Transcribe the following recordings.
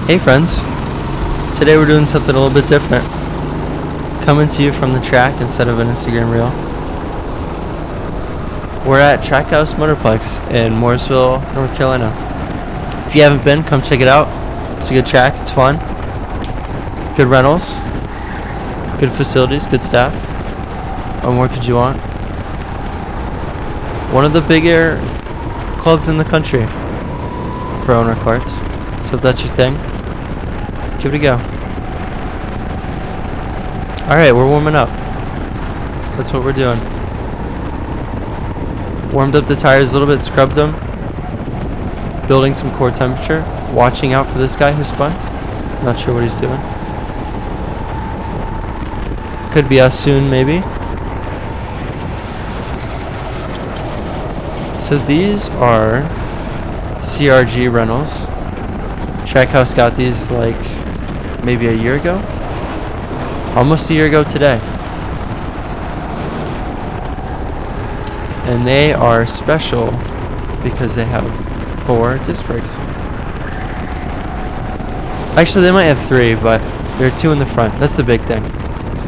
Hey friends, today we're doing something a little bit different. Coming to you from the track instead of an Instagram reel. We're at Trackhouse Motorplex in Mooresville, North Carolina. If you haven't been, come check it out. It's a good track, it's fun. Good rentals, good facilities, good staff. What more could you want? One of the bigger clubs in the country for owner karts. So if that's your thing, give it a go. Alright, we're warming up. That's what we're doing. Warmed up the tires a little bit, scrubbed them. Building some core temperature. Watching out for this guy who spun. Not sure what he's doing. Could be us soon, maybe. So these are CRG rentals. Trackhouse got these like maybe a year ago. Almost a year ago today. And they are special because they have 4 disc brakes. Actually, they might have 3, but there are 2 in the front. That's the big thing.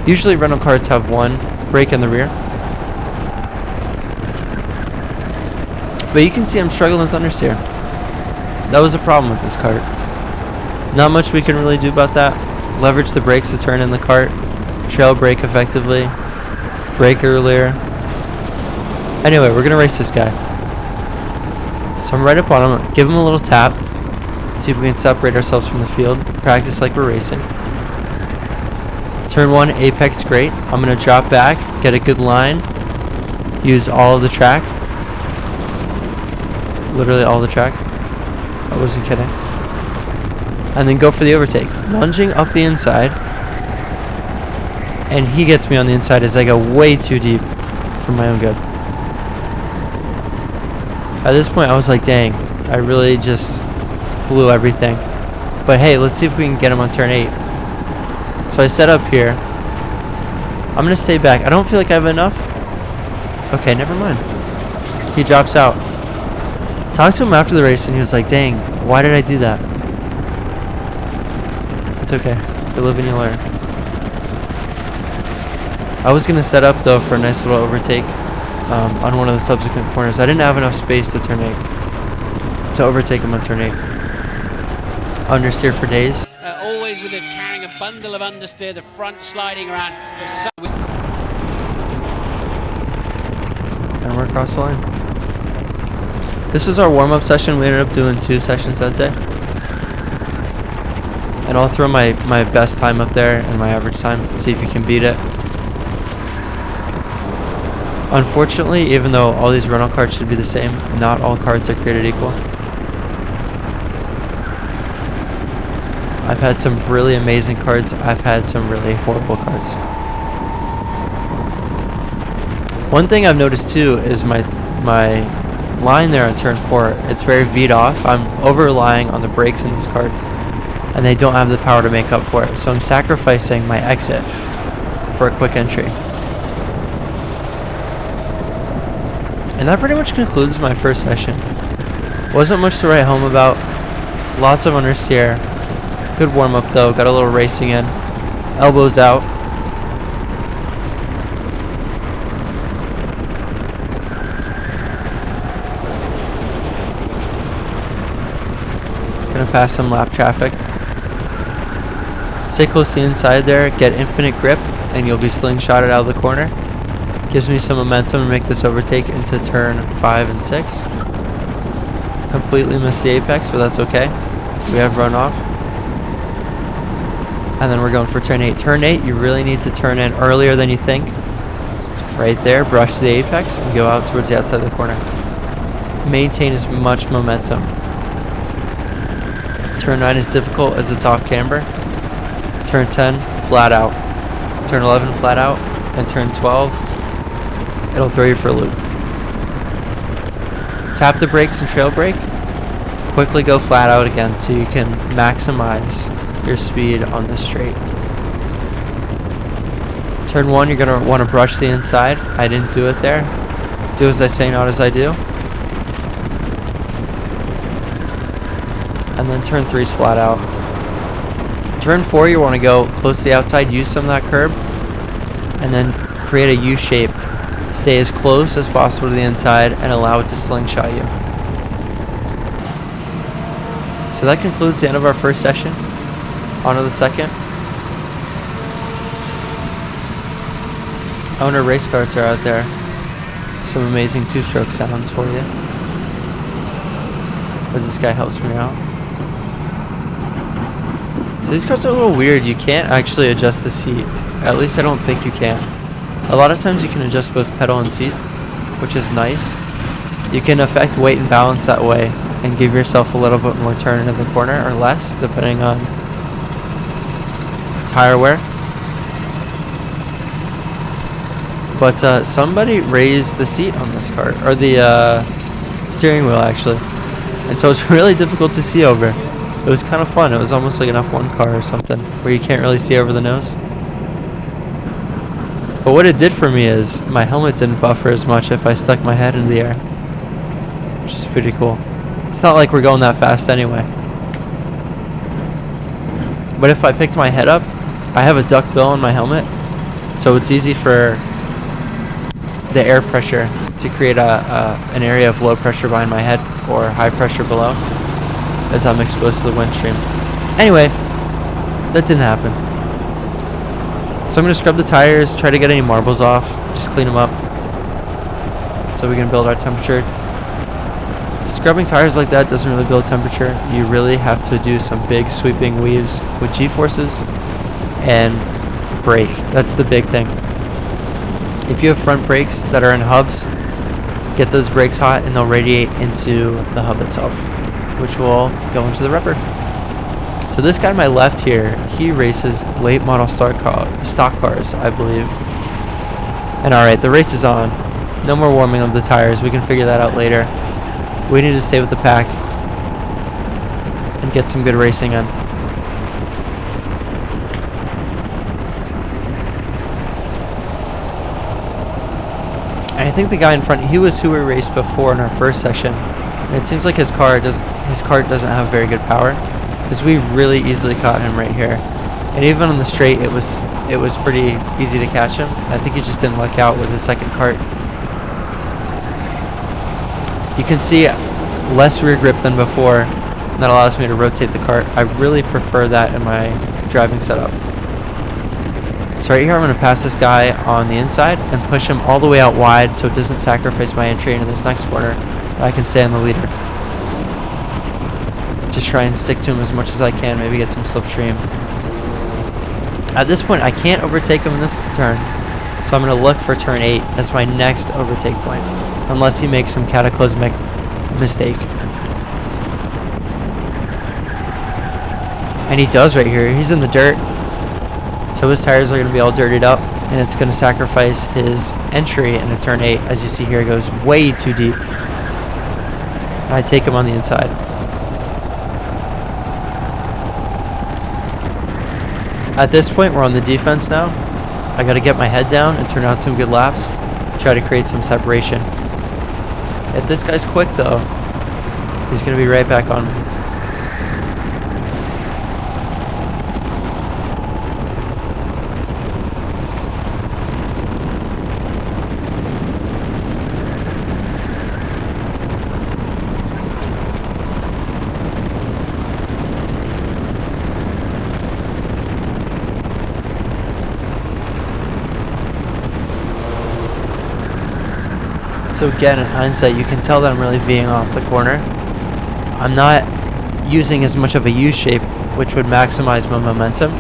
Usually rental karts have 1 brake in the rear. But you can see I'm struggling with understeer. That was a problem with this kart. Not much we can really do about that. Leverage the brakes to turn in the kart. Trail brake effectively. Brake earlier. Anyway, we're going to race this guy. So I'm right up on him. Give him a little tap. See if we can separate ourselves from the field. Practice like we're racing. Turn 1, apex great. I'm going to drop back. Get a good line. Use all of the track. Literally all the track. I wasn't kidding. And then go for the overtake. Lunging up the inside. And he gets me on the inside as I go way too deep for my own good. At this point I was like, dang, I really just blew everything. But hey, let's see if we can get him on turn 8. So I set up here. I'm going to stay back. I don't feel like I have enough. Okay, never mind. He drops out. Talked to him after the race and he was like, dang, why did I do that? It's okay. You live and you learn. I was going to set up though for a nice little overtake on one of the subsequent corners. I didn't have enough space to turn 8. To overtake him on turn 8. Understeer for days. Always with it carrying a bundle of understeer, the front sliding around. And we're across the line. This was our warm-up session. We ended up doing 2 sessions that day. And I'll throw my best time up there and my average time. See if you can beat it. Unfortunately, even though all these rental karts should be the same, not all karts are created equal. I've had some really amazing karts. I've had some really horrible karts. One thing I've noticed too is my line there on turn 4, it's very V'd off. I'm over-relying on the brakes in these karts, and they don't have the power to make up for it. So I'm sacrificing my exit for a quick entry. And that pretty much concludes my first session. Wasn't much to write home about. Lots of understeer. Good warm-up though. Got a little racing in. Elbows out. Gonna pass some lap traffic. Stay close to the inside there, get infinite grip, and you'll be slingshotted out of the corner. Gives me some momentum to make this overtake into turn 5 and 6. Completely missed the apex, but that's okay. We have runoff. And then we're going for turn 8. Turn 8, you really need to turn in earlier than you think. Right there, brush the apex, and go out towards the outside of the corner. Maintain as much momentum. Turn 9 is difficult as it's off camber. Turn 10, flat out. Turn 11, flat out. And turn 12, it'll throw you for a loop. Tap the brakes and trail brake. Quickly go flat out again so you can maximize your speed on this straight. Turn 1, you're going to want to brush the inside. I didn't do it there. Do as I say, not as I do. And then turn 3's flat out. Turn 4, you want to go close to the outside, use some of that curb, and then create a U shape. Stay as close as possible to the inside and allow it to slingshot you. So that concludes the end of our first session. On to the second. Owner race karts are out there. Some amazing two-stroke sounds for you. As this guy helps me out. So these karts are a little weird. You can't actually adjust the seat. At least I don't think you can. A lot of times you can adjust both pedal and seats, which is nice. You can affect weight and balance that way and give yourself a little bit more turn into the corner or less, depending on tire wear. But somebody raised the seat on this cart, or the steering wheel actually, and so it's really difficult to see over. It was kind of fun. It was almost like an F1 car or something, where you can't really see over the nose. But what it did for me is my helmet didn't buffer as much if I stuck my head in the air, which is pretty cool. It's not like we're going that fast anyway. But if I picked my head up, I have a duck bill on my helmet, so it's easy for the air pressure to create an area of low pressure behind my head or high pressure below as I'm exposed to the wind stream. Anyway, that didn't happen. So I'm going to scrub the tires, try to get any marbles off, just clean them up so we can build our temperature. Scrubbing tires like that doesn't really build temperature. You really have to do some big sweeping weaves with G-forces and brake. That's the big thing. If you have front brakes that are in hubs, get those brakes hot and they'll radiate into the hub itself, which will go into the rubber. So this guy on my left here, he races late model stock cars, I believe. And alright, the race is on. No more warming of the tires. We can figure that out later. We need to stay with the pack and get some good racing in. And I think the guy in front, he was who we raced before in our first session. And it seems like his cart doesn't have very good power, because we really easily caught him right here. And even on the straight, it was pretty easy to catch him. I think he just didn't luck out with his second cart. You can see less rear grip than before, and that allows me to rotate the cart. I really prefer that in my driving setup. So right here I'm going to pass this guy on the inside and push him all the way out wide so it doesn't sacrifice my entry into this next corner, and I can stay on the leader. Just try and stick to him as much as I can, maybe get some slipstream. At this point I can't overtake him in this turn, so I'm going to look for turn 8. That's my next overtake point, unless he makes some cataclysmic mistake. And he does right here. He's in the dirt, so his tires are going to be all dirtied up, and it's going to sacrifice his entry into turn 8. As you see here, it goes way too deep. And I take him on the inside. At this point, we're on the defense now. I got to get my head down and turn out some good laps, try to create some separation. If this guy's quick though, he's going to be right back on me. So again, in hindsight, you can tell that I'm really V'ing off the corner. I'm not using as much of a U shape, which would maximize my momentum,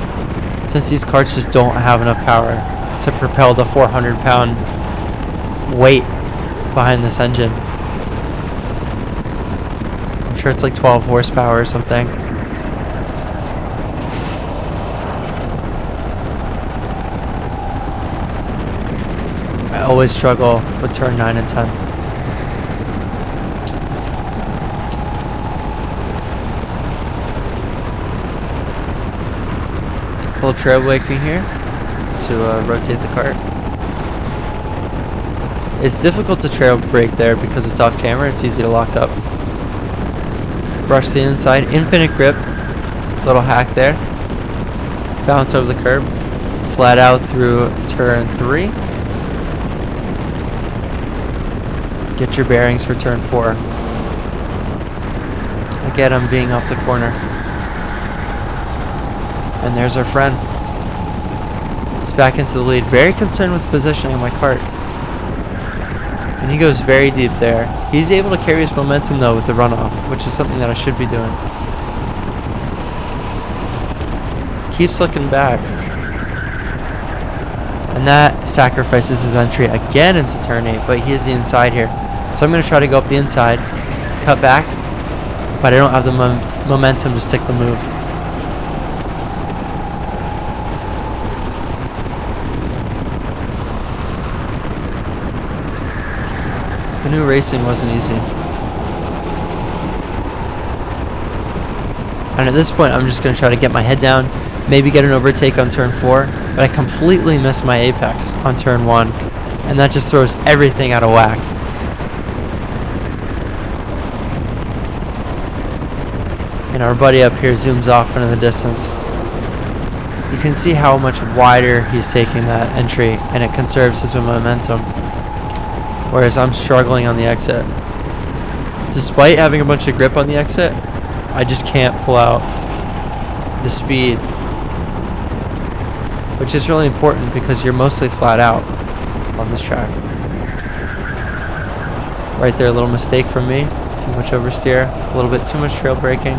since these karts just don't have enough power to propel the 400-pound weight behind this engine. I'm sure it's like 12 horsepower or something. I always struggle with turn 9 and 10. A little trail braking here to rotate the cart. It's difficult to trail brake there because it's off camera. It's easy to lock up. Brush the inside, infinite grip. Little hack there. bounce over the curb, flat out through turn 3. Get your bearings for turn 4. Again, I'm Ving off the corner. And there's our friend. He's back into the lead. Very concerned with the positioning of my kart. And he goes very deep there. He's able to carry his momentum though with the runoff, which is something that I should be doing. Keeps looking back. And that sacrifices his entry again into turn 8, but he is the inside here. So I'm going to try to go up the inside, cut back, but I don't have the momentum to stick the move. The new racing wasn't easy. And at this point, I'm just going to try to get my head down, maybe get an overtake on turn 4, but I completely missed my apex on turn 1, and that just throws everything out of whack. And our buddy up here zooms off into the distance. You can see how much wider he's taking that entry, and it conserves his momentum. Whereas I'm struggling on the exit. Despite having a bunch of grip on the exit, I just can't pull out the speed. Which is really important because you're mostly flat out on this track. Right there, a little mistake from me. Too much oversteer, a little bit too much trail braking.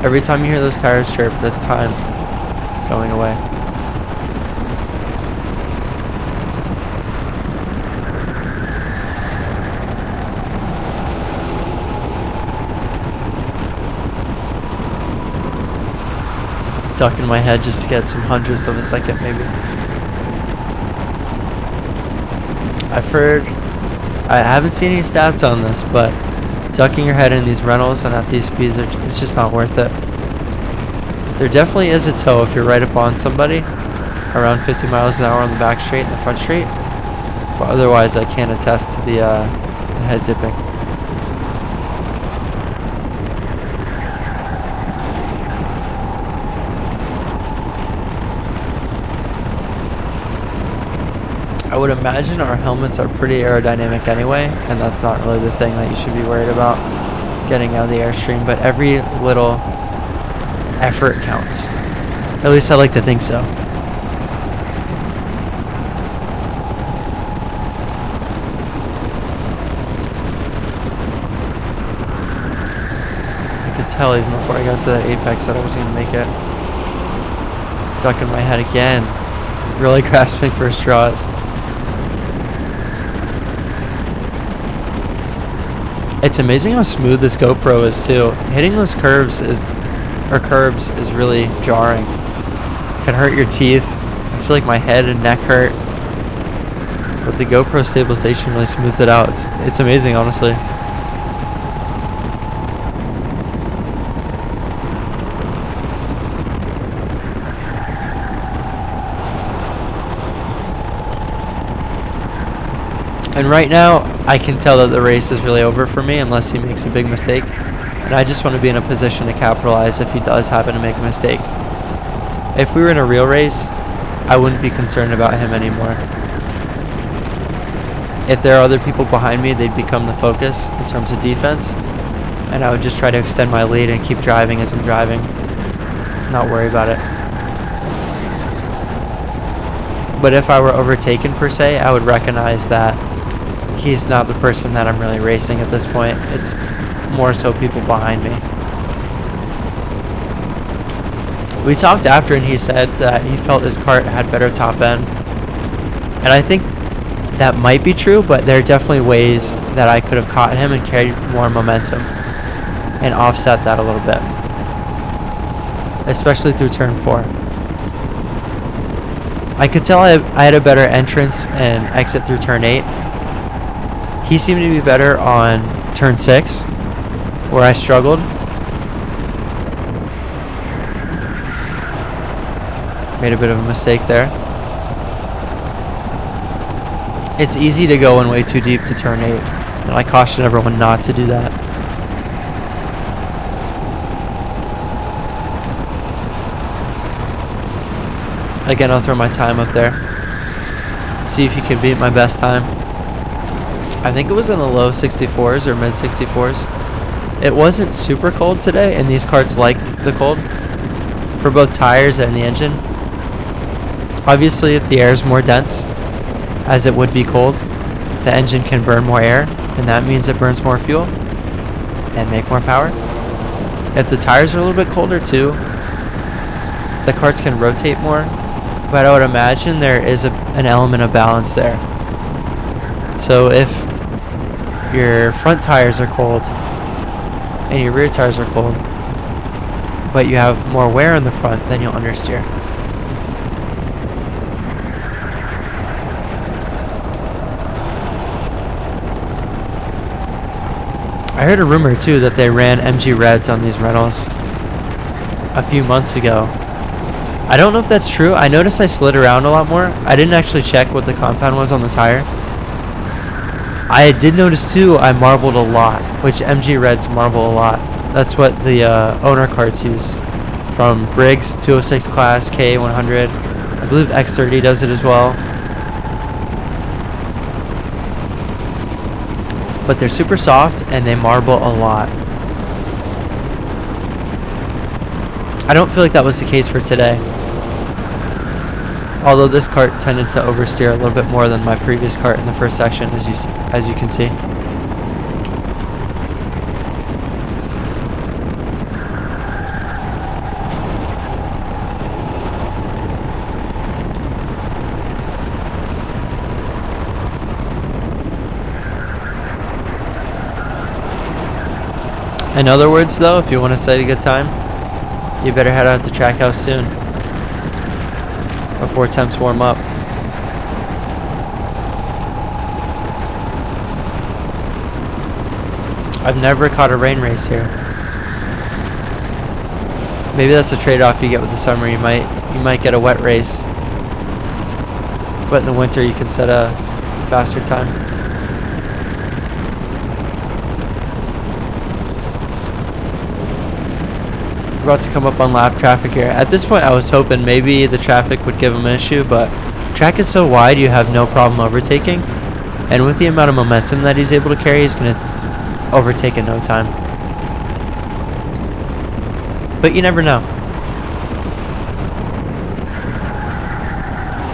Every time you hear those tires chirp, that's time going away. Ducking my head just to get some hundredths of a second, maybe. I've heard, I haven't seen any stats on this, but ducking your head in these rentals and at these speeds, it's just not worth it. There definitely is a tow if you're right up on somebody, around 50 miles an hour on the back straight and the front straight, but otherwise I can't attest to the head dipping. I would imagine our helmets are pretty aerodynamic anyway, and that's not really the thing that you should be worried about, getting out of the airstream, but every little effort counts. At least I like to think so. I could tell even before I got to that apex that I wasn't going to make it. Ducking my head again, really grasping for straws. It's amazing how smooth this GoPro is too. Hitting those curbs is really jarring. Can hurt your teeth. I feel like my head and neck hurt. But the GoPro stabilization really smooths it out. It's amazing, honestly. And right now, I can tell that the race is really over for me unless he makes a big mistake. And I just want to be in a position to capitalize if he does happen to make a mistake. If we were in a real race, I wouldn't be concerned about him anymore. If there are other people behind me, they'd become the focus in terms of defense. And I would just try to extend my lead and keep driving as I'm driving. Not worry about it. But if I were overtaken per se, I would recognize that he's not the person that I'm really racing at this point. It's more so people behind me. We talked after and he said that he felt his kart had better top end. And I think that might be true, but there are definitely ways that I could have caught him and carried more momentum and offset that a little bit. Especially through turn 4. I could tell I had a better entrance and exit through turn 8. He seemed to be better on turn 6, where I struggled. Made a bit of a mistake there. It's easy to go in way too deep to turn 8, and I caution everyone not to do that. Again, I'll throw my time up there. See if you can beat my best time. I think it was in the low 64s or mid 64s. It wasn't super cold today, and these karts like the cold for both tires and the engine. Obviously, if the air is more dense, as it would be cold, the engine can burn more air, and that means it burns more fuel and make more power. If the tires are a little bit colder too, the karts can rotate more, but I would imagine there is an element of balance there. So if your front tires are cold and your rear tires are cold, but you have more wear in the front, then you'll understeer. I heard a rumor too that they ran MG Reds on these rentals a few months ago. I don't know if that's true. I noticed I slid around a lot more. I didn't actually check what the compound was on the tire. I did notice too I marbled a lot, which MG Reds marble a lot. That's what the owner karts use. From Briggs 206 class, K100. I believe X30 does it as well. But they're super soft and they marble a lot. I don't feel like that was the case for today. Although this kart tended to oversteer a little bit more than my previous kart in the first section, as you can see. In other words, though, if you want to set a good time, you better head out to Trackhouse soon, before temps warm up. I've never caught a rain race here. Maybe that's a trade-off you get with the summer. You might get a wet race, but in the winter you can set a faster time. About to come up on lap traffic here. At this point I was hoping maybe the traffic would give him an issue, but track is so wide you have no problem overtaking, and with the amount of momentum that he's able to carry, he's going to overtake in no time. But you never know.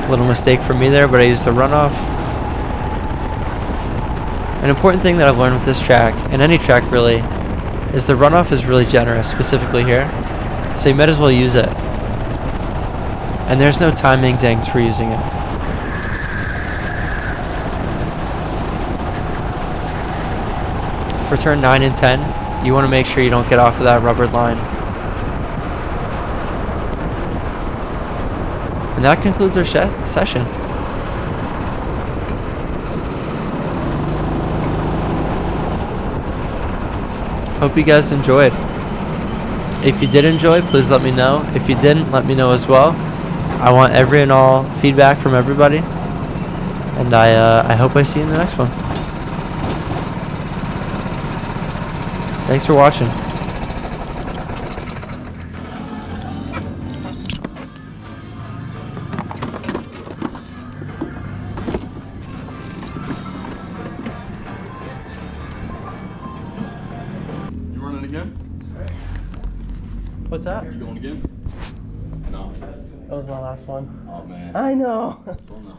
Little mistake for me there, but I used the runoff. An important thing that I've learned with this track, and any track really, is the runoff is really generous, specifically here. So you might as well use it. And there's no timing dings for using it. For turn 9 and 10, you want to make sure you don't get off of that rubbered line. And that concludes our session. Hope you guys enjoyed. If you did enjoy, please let me know. If you didn't, let me know as well. I want every and all feedback from everybody. And I hope I see you in the next one. Thanks for watching. Again? What's that? You going again? No. That was my last one. Oh man. I know. Still no.